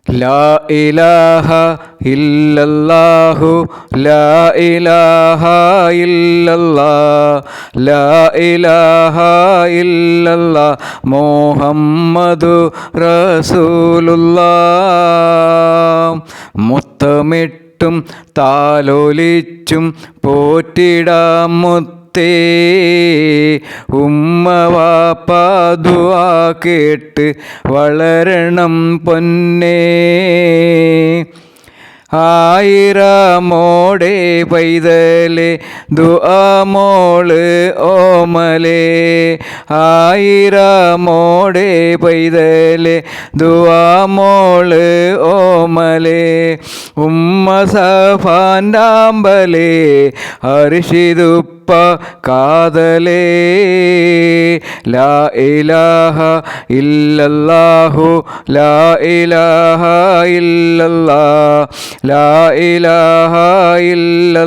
ലാ ഇലാഹ ഇല്ലല്ലാഹു ലാ ഇലാഹ ഇല്ലല്ലാഹ് ലാ ഇലാഹ ഇല്ലല്ലാഹ് മുഹമ്മദു റസൂലുള്ളാഹ്. മുത്തമിട്ടും താലോലിച്ചും പോറ്റിടാം മുത്തേ, ഉമ്മ വാപ്പ ദുആ കേട്ട് വളരണം പൊന്നേ. ആയിരമോടെ പൈതലേ ദുആ മോള് ഓമലേ, ആയിരമോടെ പൈതലേ ദുആ മോള് ഓമലേ. ഉമ്മ സഫാൻഡാമ്പലേ അർഷിദുപ്പ കാതലേ. ലാ ഇലാഹ ഇല്ലല്ലാഹു ലാ ഇലാഹ ഇല്ലല്ലാഹ് ലാ ഇലാഹ ഇല്ലല്ലാഹ്